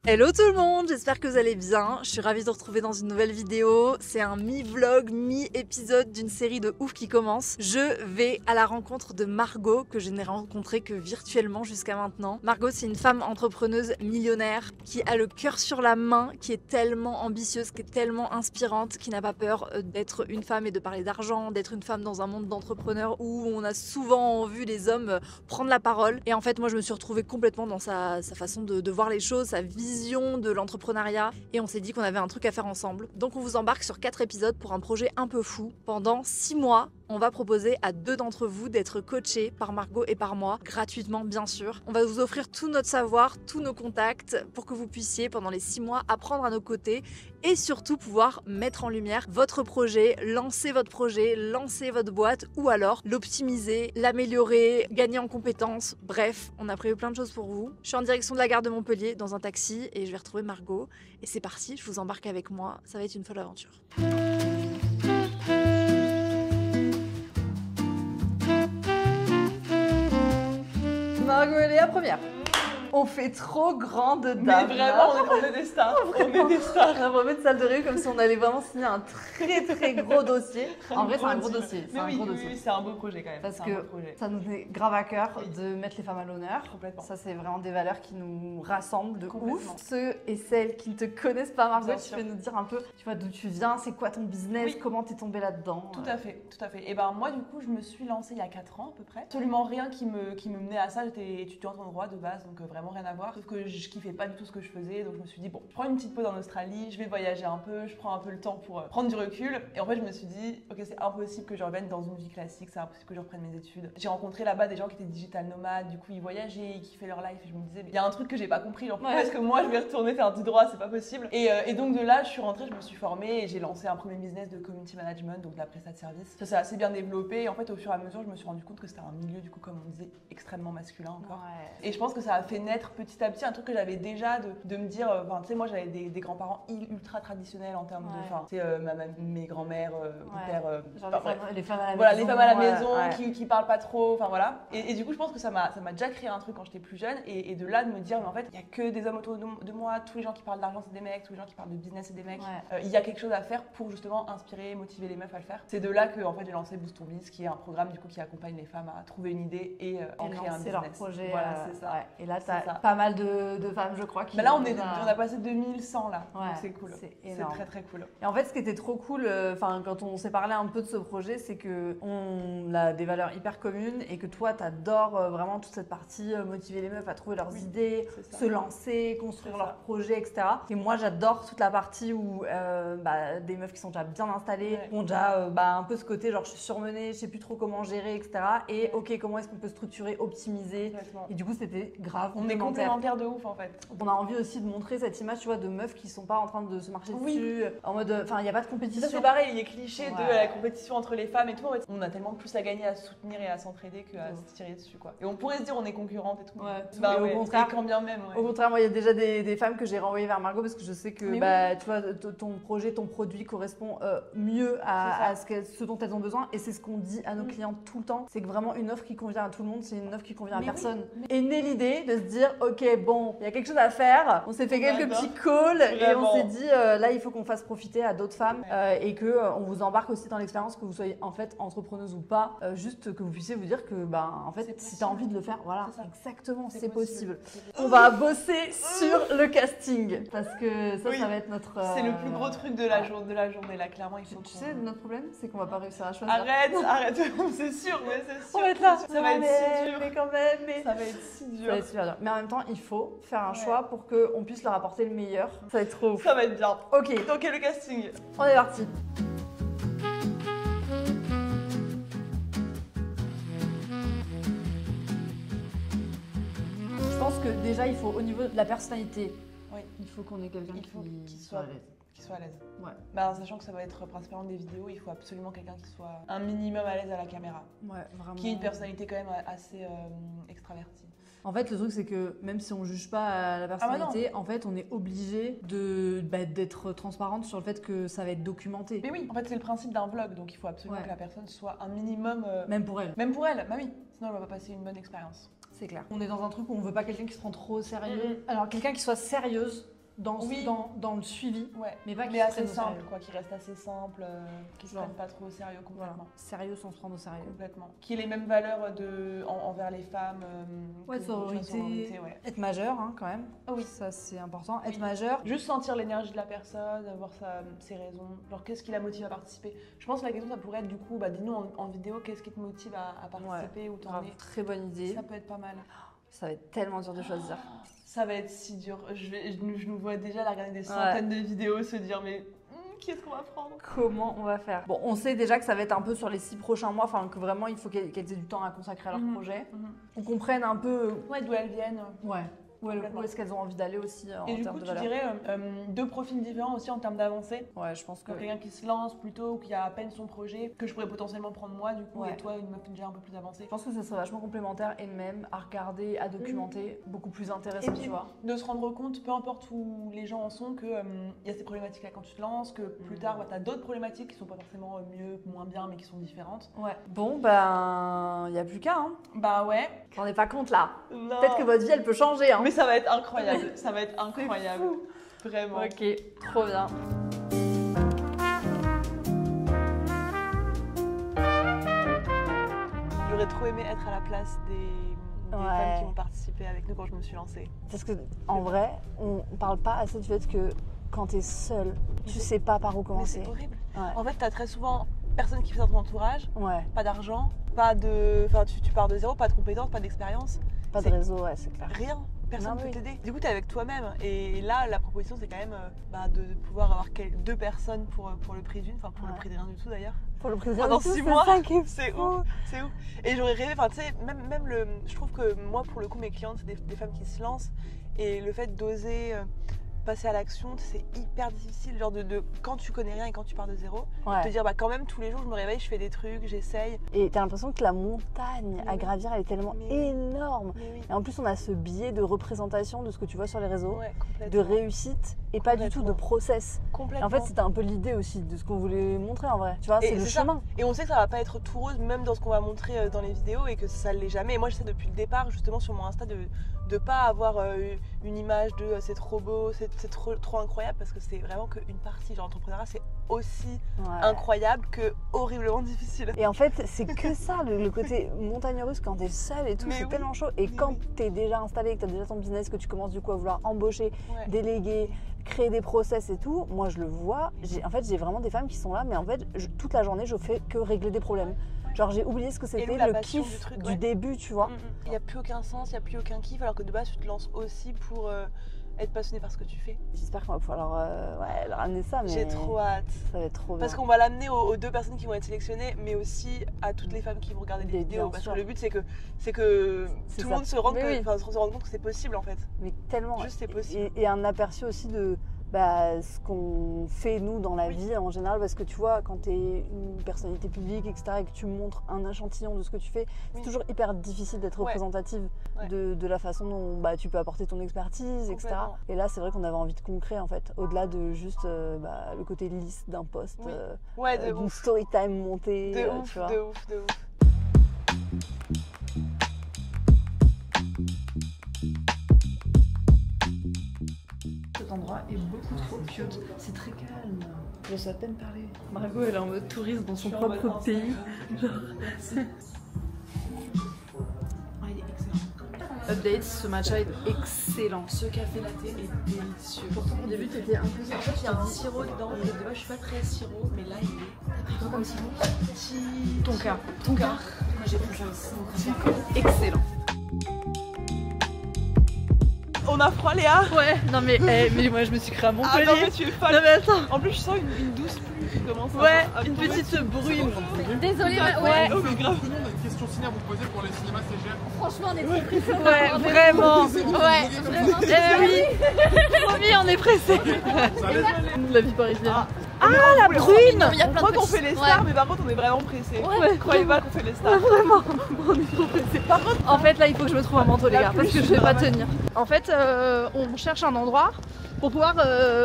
Hello tout le monde, j'espère que vous allez bien. Je suis ravie de vous retrouver dans une nouvelle vidéo. C'est un mi-vlog, mi-épisode d'une série de ouf qui commence. Je vais à la rencontre de Margot, que je n'ai rencontrée que virtuellement jusqu'à maintenant. Margot, c'est une femme entrepreneuse millionnaire qui a le cœur sur la main, qui est tellement ambitieuse, qui est tellement inspirante, qui n'a pas peur d'être une femme et de parler d'argent, d'être une femme dans un monde d'entrepreneurs où on a souvent vu les hommes prendre la parole. Et en fait, moi, je me suis retrouvée complètement dans sa façon de voir les choses, sa vision de l'entrepreneuriat, et on s'est dit qu'on avait un truc à faire ensemble. Donc on vous embarque sur 4 épisodes pour un projet un peu fou. Pendant 6 mois, on va proposer à 2 d'entre vous d'être coachés par Margot et par moi, gratuitement bien sûr. On va vous offrir tout notre savoir, tous nos contacts, pour que vous puissiez pendant les 6 mois apprendre à nos côtés et surtout pouvoir mettre en lumière votre projet, lancer votre boîte, ou alors l'optimiser, l'améliorer, gagner en compétences. Bref, on a prévu plein de choses pour vous. Je suis en direction de la gare de Montpellier dans un taxi et je vais retrouver Margot. Et c'est parti, je vous embarque avec moi, ça va être une folle aventure. Margot, elle est la première. On fait trop grande dame. Mais vraiment, on est des stars. On est des stars. On a vraiment une salle de réunion comme si on allait vraiment signer un très gros dossier. En vrai, c'est un gros dossier. Mais oui, c'est un beau projet quand même. Parce que ça nous est grave à cœur de mettre les femmes à l'honneur. Complètement. Ça, c'est vraiment des valeurs qui nous rassemblent de ouf. Ceux et celles qui ne te connaissent pas, Margot, tu peux nous dire un peu, tu vois, d'où tu viens, c'est quoi ton business, comment t'es tombée là-dedans. Tout à fait. Et ben moi, du coup, je me suis lancée il y a 4 ans à peu près. Absolument rien qui me menait à ça. J'étais étudiante en droit de base, donc vraiment rien à voir. Sauf que je kiffais pas du tout ce que je faisais, donc je me suis dit bon, je prends une petite pause en Australie, je vais voyager un peu, je prends un peu le temps pour prendre du recul. Et en fait, je me suis dit ok, c'est impossible que je revienne dans une vie classique, c'est impossible que je reprenne mes études. J'ai rencontré là-bas des gens qui étaient digital nomades, du coup ils voyageaient, ils kiffaient leur life, et je me disais il y a un truc que j'ai pas compris, genre pourquoi est-ce que moi je vais retourner faire du droit, c'est pas possible. Et donc de là, je suis rentrée, je me suis formée et j'ai lancé un premier business de community management, donc de la prestation de service. Ça s'est assez bien développé et en fait au fur et à mesure, je me suis rendu compte que c'était un milieu du coup comme on disait extrêmement masculin encore. Et je pense que ça a fait naître petit à petit un truc que j'avais déjà de me dire, tu sais, moi j'avais des grands-parents ultra traditionnels en termes de, tu sais, mes grands-mères, mon père, les femmes à la voilà, maison. les femmes à la maison qui parlent pas trop, enfin voilà. Et du coup, je pense que ça m'a déjà créé un truc quand j'étais plus jeune, et de là de me dire, mais en fait, il y a que des hommes autour de moi, tous les gens qui parlent d'argent c'est des mecs, tous les gens qui parlent de business c'est des mecs. Il y a quelque chose à faire pour justement inspirer, motiver les meufs à le faire. C'est de là que en fait j'ai lancé Boost Ton Biz, qui est un programme du coup qui accompagne les femmes à trouver une idée et en créer un business. Leur projet. Voilà, c'est ça. Et là, t'as pas mal de femmes, je crois, qui. Bah là, on a passé 2100 là, donc c'est cool. C'est très cool. Et en fait, ce qui était trop cool, quand on s'est parlé un peu de ce projet, c'est que on a des valeurs hyper communes et que toi, t'adores vraiment toute cette partie motiver les meufs à trouver leurs idées, se lancer, construire leurs projets, etc. Et moi, j'adore toute la partie où des meufs qui sont déjà bien installées, qui ont déjà un peu ce côté genre je suis surmenée, je sais plus trop comment gérer, etc. Et ok, comment est-ce qu'on peut structurer, optimiser. Complètement. Et du coup, c'était grave. On est complémentaires de ouf en fait. On a envie aussi de montrer cette image, tu vois, de meufs qui sont pas en train de se marcher dessus, en mode, enfin, il n'y a pas de compétition. Ça c'est pareil, il y a cliché de la compétition entre les femmes et tout. En fait, on a tellement plus à gagner à se soutenir et à s'entraider qu'à se tirer dessus, quoi. Et on pourrait se dire on est concurrentes et tout. Au contraire, et quand bien même. Au contraire, moi, il y a déjà des femmes que j'ai renvoyées vers Margot parce que je sais que, tu vois, ton projet, ton produit correspond mieux à ce dont elles ont besoin. Et c'est ce qu'on dit à nos clients tout le temps. C'est que vraiment une offre qui convient à tout le monde, c'est une offre qui convient à personne. Et née l'idée de se dire, ok, bon, il y a quelque chose à faire. On s'est fait quelques petits calls et on s'est dit, là, il faut qu'on fasse profiter à d'autres femmes et qu'on vous embarque aussi dans l'expérience, que vous soyez en fait entrepreneuse ou pas, juste que vous puissiez vous dire que, en fait, si tu as envie de le faire, voilà, exactement, c'est possible. On va bosser sur le casting parce que ça va être notre. C'est le plus gros truc de la journée, là, clairement. Tu sais, notre problème, c'est qu'on va pas réussir à choisir. Arrête, c'est sûr, mais c'est sûr. On va être là, ça va être si dur. Mais quand même, ça va être si dur. Ça va être super dur. Mais en même temps, il faut faire un choix pour qu'on puisse leur apporter le meilleur. Ça va être trop ouf. Ça va être bien. Ok. Donc, le casting. On est parti. Je pense que déjà, il faut, au niveau de la personnalité, il faut qu'on ait quelqu'un qui soit à l'aise. À l'aise. Sachant que ça va être principalement des vidéos, il faut absolument quelqu'un qui soit un minimum à l'aise à la caméra. Vraiment. Qui ait une personnalité quand même assez extravertie. En fait, le truc, c'est que même si on ne juge pas la personnalité, en fait, on est obligé d'être transparente sur le fait que ça va être documenté. Mais oui, en fait, c'est le principe d'un vlog, donc il faut absolument que la personne soit un minimum... Même pour elle. Même pour elle, bah oui. Sinon, elle va pas passer une bonne expérience. C'est clair. On est dans un truc où on veut pas quelqu'un qui se prend trop au sérieux. Alors, quelqu'un qui soit sérieuse, dans, Oui. dans le suivi, Ouais. mais pas qu'ils Mais se assez prennent au simple, sérieux. quoi, qui reste assez simple, qui se Genre. prennent pas trop au sérieux Voilà. complètement. Sérieux sans se prendre au sérieux. Complètement. Qui ait les mêmes valeurs envers les femmes. Ouais, que sororité. ouais. Être majeur, hein, quand même. Ah oui. Ça, c'est important. Oui. Être majeur. Juste sentir l'énergie de la personne, voir ses raisons, genre qu'est-ce qui la motive à participer. Je pense que la question ça pourrait être du coup, dis-nous en vidéo qu'est-ce qui te motive à participer ou t'en Grave, es. très bonne idée. Ça peut être pas mal. Ça va être tellement dur de choisir. Ça va être si dur. Je nous vois déjà la regarder des centaines de vidéos se dire mais qu'est-ce qu'on va prendre? Comment on va faire? Bon, on sait déjà que ça va être un peu sur les 6 prochains mois, enfin que vraiment il faut qu'elles aient du temps à consacrer à leur projet. On comprenne un peu. Ouais, d'où elles viennent. Ouais. Où est-ce qu'elles ont envie d'aller aussi en Et du termes coup, de tu valeur. dirais deux profils différents aussi en termes d'avancée. Ouais, je pense que. Pour quelqu'un qui se lance plutôt ou qui a à peine son projet, que je pourrais potentiellement prendre moi du coup, Ouais. et toi une meuf déjà un peu plus avancée. Je pense que ça serait vachement complémentaire et même à regarder, à documenter, beaucoup plus intéressant, Et puis, tu vois. de se rendre compte, peu importe où les gens en sont, qu'il y a ces problématiques-là quand tu te lances, que plus tard, tu as d'autres problématiques qui sont pas forcément mieux, moins bien, mais qui sont différentes. Ouais. Bon, ben, il n'y a plus qu'à, hein. Bah ouais. Vous rendez pas compte là. Non. Peut-être que votre vie, elle peut changer, hein. Mais ça va être incroyable. Ça va être incroyable. Vraiment. Ok, trop bien. J'aurais trop aimé être à la place des Ouais. femmes qui ont participé avec nous quand je me suis lancée. Parce que, en vrai, on parle pas assez du fait que quand t'es seule, tu sais pas par où Mais commencer. c'est horrible. Ouais. En fait, t'as très souvent personne qui fait dans ton entourage, Ouais. pas d'argent, pas de. Enfin, tu pars de zéro, pas de compétences, pas d'expérience. Pas de C'est- réseau, ouais, c'est clair. Rien, personne Non, ne peut oui. t'aider. Du coup, t'es avec toi-même. Et là, la proposition, c'est quand même de pouvoir avoir deux personnes pour le prix d'une, enfin pour le Ouais. prix de rien du tout d'ailleurs. Pour le président, Pendant c'est 6 ça mois, qui est c'est fou. ouf, c'est ouf. Et j'aurais rêvé, enfin tu sais, même le. Je trouve que moi, pour le coup, mes clientes, c'est des femmes qui se lancent. Et le fait d'oser passer à l'action, c'est hyper difficile. Genre quand tu connais rien et quand tu pars de zéro, Ouais. te dire quand même tous les jours, je me réveille, je fais des trucs, j'essaye. Et t'as l'impression que la montagne à Mais gravir, elle est tellement mais- énorme. Mais oui. Et en plus, on a ce biais de représentation de ce que tu vois sur les réseaux, Ouais, de complètement. réussite et pas du tout de Complètement. process. Et Complètement. en fait, c'était un peu l'idée aussi de ce qu'on voulait montrer en vrai. Tu vois, Et c'est le c'est ça. chemin. Et on sait que ça va pas être tout rose, même dans ce qu'on va montrer dans les vidéos, et que ça l'est jamais. Et moi, j'essaie depuis le départ, justement, sur mon Insta, de pas avoir une image de c'est trop beau, c'est trop incroyable, parce que c'est vraiment qu'une partie. Genre, l'entrepreneuriat, c'est aussi Ouais. incroyable que horriblement difficile. Et en fait, c'est que ça, le côté montagne russe quand t'es seule et tout, Mais c'est oui, tellement chaud. Et mais quand oui. t'es déjà installé, que t'as déjà ton business, que tu commences du coup à vouloir embaucher, Ouais. déléguer, créer des process et tout, moi je le vois. En fait, j'ai vraiment des femmes qui sont là, mais en fait, toute la journée, je fais que régler des problèmes. Genre, j'ai oublié ce que c'était nous, la le passion kiff du truc, du ouais. début, tu vois. Il n'y a plus aucun sens, il n'y a plus aucun kiff, alors que de base, tu te lances aussi pour être passionné par ce que tu fais. J'espère qu'on va pouvoir leur ramener ça, mais J'ai trop hâte. ça va être trop bien. Parce qu'on va l'amener aux deux personnes qui vont être sélectionnées, mais aussi à toutes les femmes qui vont regarder les Bien vidéos. Parce sûr. que le but, c'est que C'est tout le ça. monde se rende, Mais oui. se rende compte que c'est possible en fait. Mais tellement. Juste, c'est possible. Et un aperçu aussi de ce qu'on fait nous dans la Oui. vie en général, parce que tu vois, quand tu es une personnalité publique, etc., et que tu montres un échantillon de ce que tu fais, c'est Oui. toujours hyper difficile d'être Ouais. représentative Ouais. de la façon dont tu peux apporter ton expertise, etc. Complètement. Et là, c'est vrai qu'on avait envie de concret en fait, au-delà de juste le côté lisse d'un post, Oui. Ouais, de d'une ouf. story time montée, De tu ouf, vois. de ouf, de ouf. Cet endroit est beaucoup trop cute. C'est très calme. J'ose à peine parler. Margot, elle est en mode touriste dans son propre pays. Update, ce matcha est excellent. Ce café latte est délicieux. Pourtant, au début, t'étais un peu En fait, il y a un sirop dedans. Et de base, je suis pas très sirop, mais là, il est. T'as pris quoi comme sirop Petit. Ton cas. Ton cas. Moi, j'ai pris ça aussi. Excellent. On a froid, Léa. Ouais, non mais moi je me suis créée à Ah Montpellier. non, mais tu es folle. Non mais attends. En plus, je sens une douce pluie qui commence à. Ouais, à une tomber. petite bruine. Désolée, ouais, Oh, mais grave. Tout le monde a une question ciné à vous poser pour les cinémas CGR. franchement, on est trop pressés. Ouais, vraiment. Ouais, vraiment. Eh oui. Promis, on est pressés. Ça allait? La vie parisienne. Ah, la bruine. Il y a On plein croit de qu'on petits- fait les stars, Ouais. mais par contre, on est vraiment pressés. Ouais. Croyez pas qu'on fait les stars. Vraiment, on est trop pressés. Par contre, en fait, là, il faut que je me trouve un manteau, les La gars, parce pluie, que je vais pas pas mal. tenir. En fait, on cherche un endroit pour pouvoir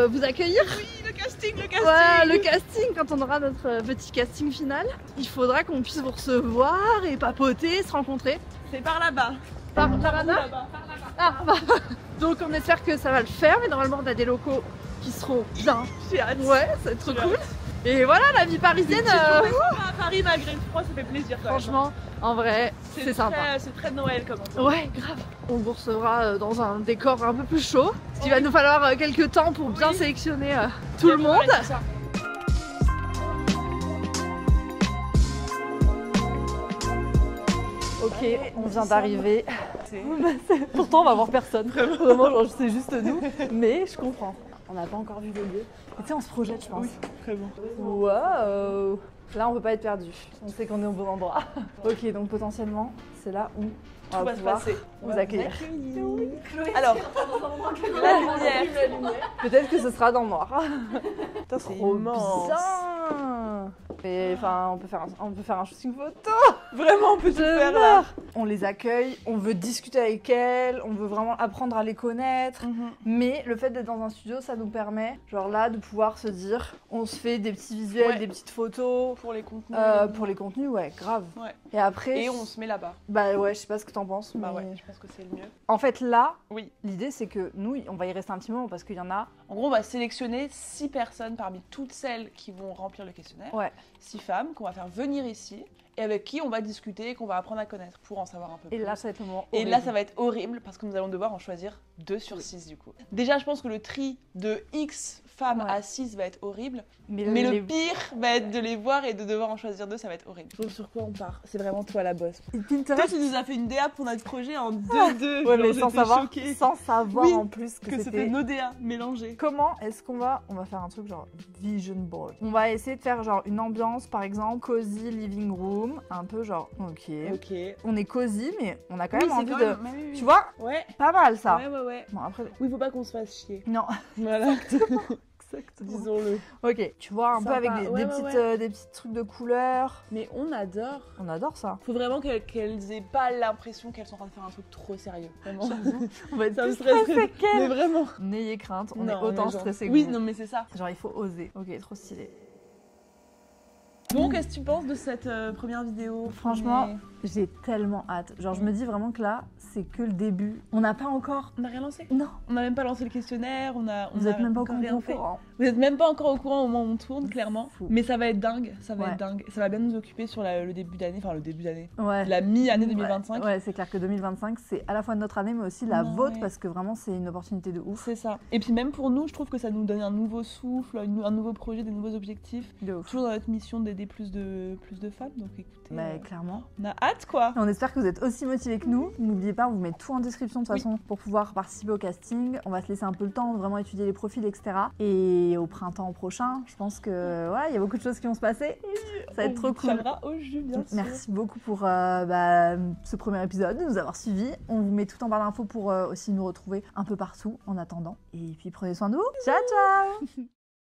vous accueillir. Oui, le casting, le casting. Voilà, le casting, quand on aura notre petit casting final, il faudra qu'on puisse vous recevoir et papoter, se rencontrer. C'est par là-bas. Par là-bas. Là-bas. Ah, bah. Donc on espère que ça va le faire, mais normalement on a des locaux qui seront bien. J'ai hâte. Ouais, c'est trop J'ai cool. Et voilà, la vie parisienne, À Paris, malgré le froid, ça fait plaisir quand même. franchement, en vrai, c'est sympa. C'est très Noël comme on dit. Ouais, grave. On vous recevra dans un décor un peu plus chaud. Parce qu'il va nous falloir quelques temps pour bien sélectionner tout le monde. Ok, on vient d'arriver. Pourtant, on va voir personne. Vraiment, genre, c'est juste nous. Mais je comprends. On n'a pas encore vu le lieu. Et tu sais, on se projette, je pense. Oui, vraiment. Waouh! Là, on peut pas être perdu. On sait qu'on est au bon endroit. Ok, donc potentiellement, c'est là où on Tout va va se pouvoir passer. vous accueillir. Alors, la lumière. Peut-être que ce sera dans le noir. Putain, c'est Trop immense. bien! Et enfin, on peut faire un shooting photo. Vraiment, on peut tout Je faire là. meurs. On les accueille, on veut discuter avec elles, on veut vraiment apprendre à les connaître. Mais le fait d'être dans un studio, ça nous permet, genre là, de pouvoir se dire, on se fait des petits visuels, Ouais. des petites photos. Pour les contenus. Pour les contenus, ouais, grave. Ouais. Et après, Et on se met là-bas. bah ouais, je sais pas ce que t'en penses. Bah mais ouais, je pense que c'est le mieux. En fait, là, Oui. l'idée c'est que nous, on va y rester un petit moment parce qu'il y en a. En gros, on va sélectionner 6 personnes parmi toutes celles qui vont remplir le questionnaire. Ouais. 6 femmes qu'on va faire venir ici et avec qui on va discuter et qu'on va apprendre à connaître pour en savoir un peu Et plus. là, ça va être le moment. Et là, ça va être horrible parce que nous allons devoir en choisir 2 sur 6 du coup. Déjà, je pense que le tri de X femmes Ouais. à 6 va être horrible. Mais Le pire va être de les voir et de devoir en choisir 2, ça va être horrible. Sur quoi on part? C'est vraiment toi la bosse. Toi, Pinterest. tu nous as fait une DA pour notre projet en 2-2. Ouais, mais Genre, sans savoir, choquée sans savoir Oui, en plus que, que c'était c'était. nos DA mélangés. Comment est-ce qu'on va faire un truc genre vision board. On va essayer de faire genre une ambiance, par exemple, cozy living room, un peu genre, ok. Ok. On est cozy, mais on a quand Oui, même c'est envie quand de. même- oui, oui. Tu vois, Ouais. pas mal ça. Ouais, ouais, ouais. Bon après, Oui, faut pas qu'on se fasse chier. non. Voilà. Exactement. Disons-le. Ok, tu vois un peu Sympa. avec Ouais, des ouais, petites, ouais. des petits trucs de couleurs. Mais on adore. On adore ça. Faut vraiment qu'elles aient pas l'impression qu'elles sont en train de faire un truc trop sérieux. Vraiment. On va être Ça me plus stresse. stressés Mais qu'elles. vraiment. N'ayez crainte, on Non, est autant mais genre- stressés que Oui, vous. non, mais c'est ça. Genre il faut oser. Ok, trop stylé. Bon, qu'est-ce que tu penses de cette première vidéo? Franchement, j'ai tellement hâte. Genre je me dis vraiment que là, c'est que le début. On n'a pas encore. on n'a rien lancé. Non, On n'a même pas lancé le questionnaire. On vous a êtes même pas au encore courant rien qu'on fait. court, hein. Vous êtes même pas encore au courant au moment où on tourne, clairement. Fou. Mais ça va être dingue. Ça va Ouais. être dingue. Ça va bien nous occuper sur le début d'année. Enfin, le début d'année. Ouais. La mi-année 2025. Ouais, c'est clair que 2025, c'est à la fois notre année, mais aussi la Non, vôtre, ouais. parce que vraiment, c'est une opportunité de ouf. C'est ça. Et puis même pour nous, je trouve que ça nous donne un nouveau souffle, un nouveau projet, des nouveaux objectifs. De ouf. Toujours dans notre mission d'aider plus de femmes. Donc écoutez, Bah, clairement. on a hâte quoi. On espère que vous êtes aussi motivés que nous. N'oubliez pas, on vous met tout en description de toute Oui. façon pour pouvoir participer au casting. On va se laisser un peu le temps de vraiment étudier les profils, etc. Et au printemps prochain, je pense que ouais, il y a beaucoup de choses qui vont se passer. Ça va être trop On cool. tiendra au jus, bien sûr. Merci beaucoup pour ce premier épisode, de nous avoir suivis. On vous met tout en barre d'infos pour aussi nous retrouver un peu partout en attendant. Et puis prenez soin de vous. Ciao, ciao.